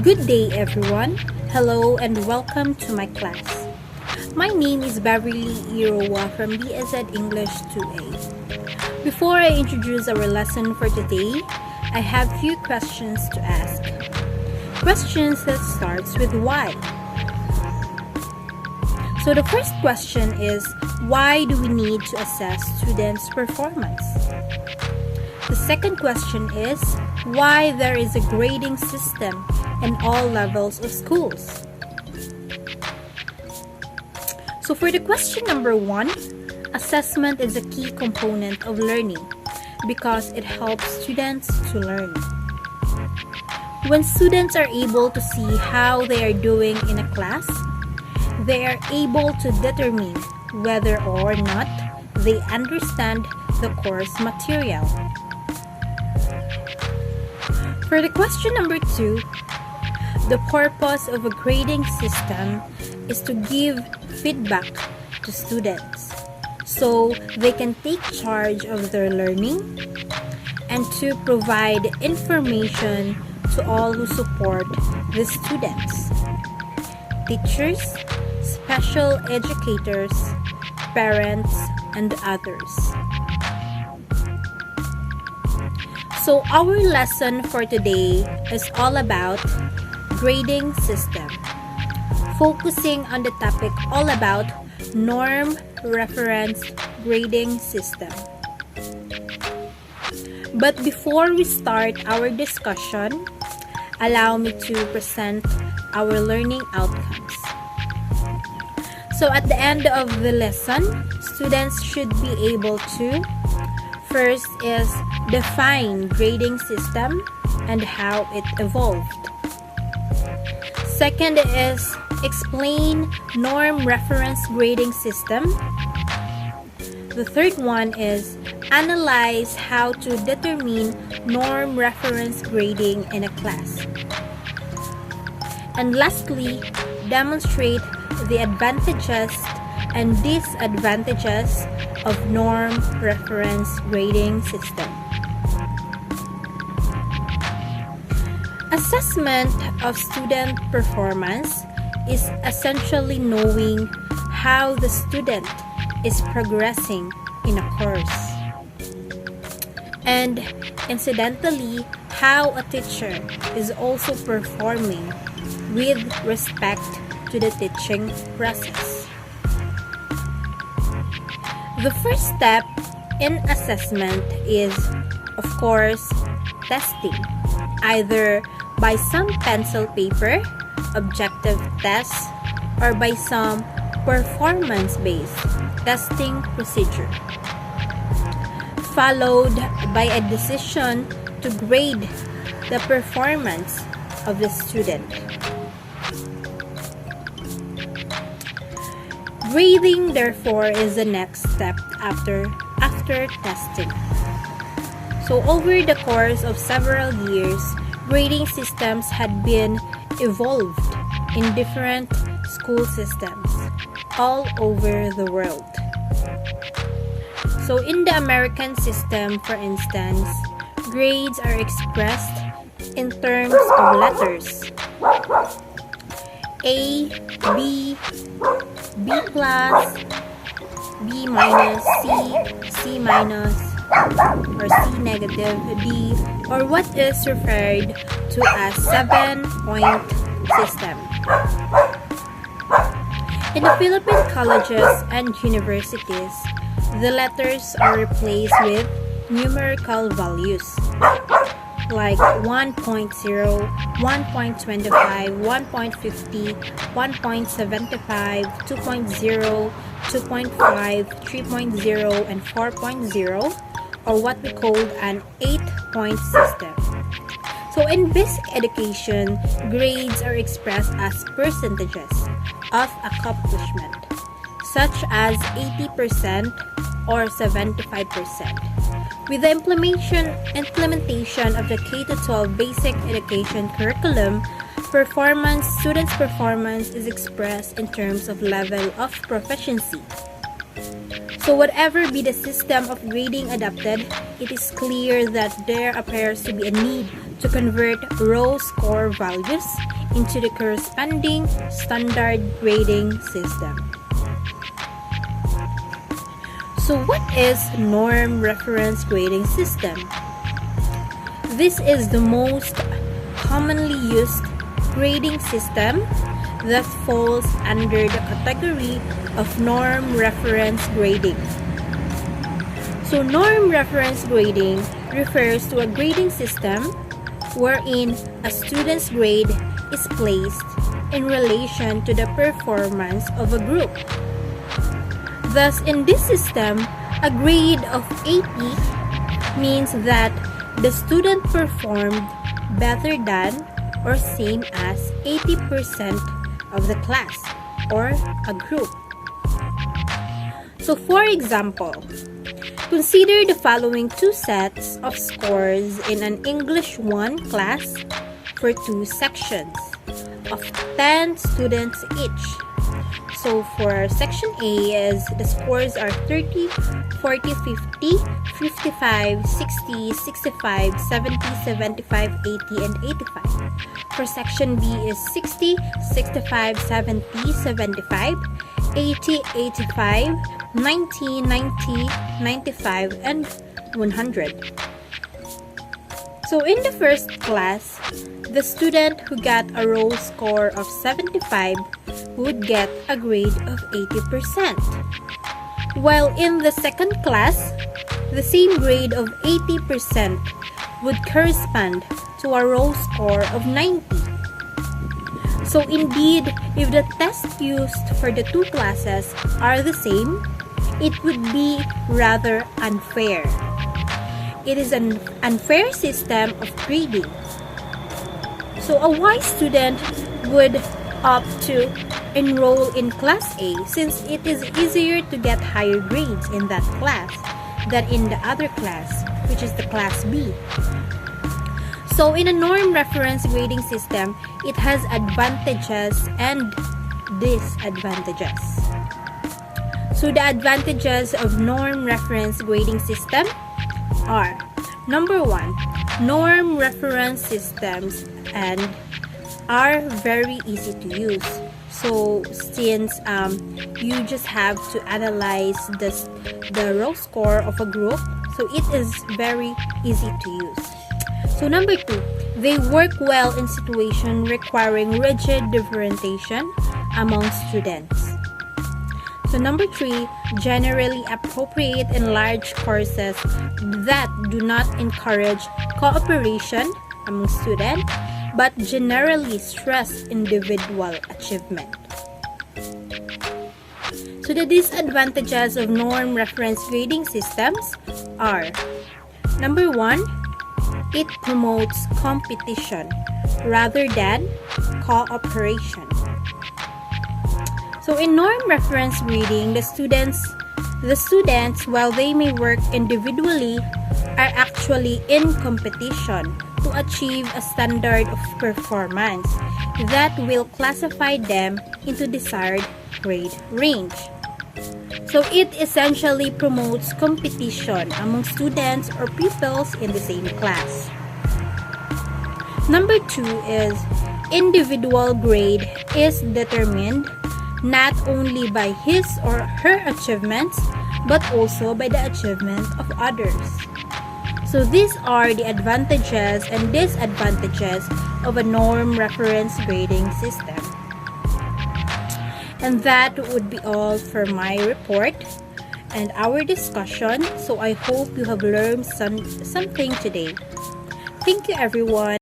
Good day, everyone. Hello and welcome to my class. My name is Beverly Irowa from BSED English 2A. Before I introduce our lesson for today, I have few questions to ask. Questions that starts with why. So the first question is, why do we need to assess students' performance? The second question is, why there is a grading system in all levels of schools? So for the question number 1, assessment is a key component of learning because it helps students to learn. When students are able to see how they are doing in a class, they are able to determine whether or not they understand the course material. For the question number 2, the purpose of a grading system is to give feedback to students so they can take charge of their learning and to provide information to all who support the students, teachers, special educators, parents, and others. So our lesson for today is all about grading system, focusing on the topic all about norm reference grading system. But before we start our discussion, allow me to present our learning outcomes. So at the end of the lesson, students should be able to first is define grading system and how it evolved. Second is explain norm reference grading system. The third one is analyze how to determine norm reference grading in a class. And lastly, demonstrate the advantages and disadvantages of norm reference grading system. Assessment of student performance is essentially knowing how the student is progressing in a course, and incidentally, how a teacher is also performing with respect to the teaching process. The first step in assessment is, of course, testing, either by some pencil paper, objective tests, or by some performance-based testing procedure, followed by a decision to grade the performance of the student. Grading, therefore, is the next step after testing. So over the course of several years, grading systems had been evolved in different school systems all over the world. So in the American system, for instance, grades are expressed in terms of letters: A, B, B plus, B minus, C, C minus, or C negative, D, or what is referred to as 7-point system. In the Philippine colleges and universities, the letters are replaced with numerical values like 1.0, 1.25, 1.50, 1.75, 2.0, 2.5, 3.0, and 4.0, or what we call an 8-point system. So in basic education, grades are expressed as percentages of accomplishment, such as 80% or 75%. With the implementation of the K-12 basic education curriculum, students' performance is expressed in terms of level of proficiency. So So whatever be the system of grading adopted, it is clear that there appears to be a need to convert raw score values into the corresponding standard grading system. So what is norm reference grading system? This is the most commonly used grading system that falls under the category of norm reference grading. So norm reference grading refers to a grading system wherein a student's grade is placed in relation to the performance of a group. Thus, in this system, a grade of 80 means that the student performed better than or same as 80% of the class or a group. So for example, consider the following two sets of scores in an English 1 class for two sections of 10 students each. So for section A is the scores are 30, 40, 50, 55, 60, 65, 70, 75, 80, and 85. For section B is 60, 65, 70, 75, 80, 85, 90, 90, 95, and 100. So in the first class, the student who got a raw score of 75 would get a grade of 80%. While in the second class, the same grade of 80% would correspond to a raw score of 90. So indeed, if the tests used for the two classes are the same, it would be rather unfair. It is an unfair system of grading. So a wise student would opt to enroll in Class A since it is easier to get higher grades in that class than in the other class, which is the Class B. So in a norm reference grading system, it has advantages and disadvantages. So the advantages of norm reference grading system are: number 1, norm reference systems and are very easy to use. So since you just have to analyze the raw score of a group, so it is very easy to use. So number 2, they work well in situations requiring rigid differentiation among students. So number 3, generally appropriate in large courses that do not encourage cooperation among students, but generally stress individual achievement. So the disadvantages of norm reference grading systems are: number 1, it promotes competition rather than cooperation. So in norm reference grading, the students, while they may work individually, are actually in competition to achieve a standard of performance that will classify them into desired grade range. So it essentially promotes competition among students or pupils in the same class. Number 2 is individual grade is determined not only by his or her achievements, but also by the achievement of others. So these are the advantages and disadvantages of a norm reference grading system. And that would be all for my report and our discussion. So I hope you have learned something today. Thank you, everyone.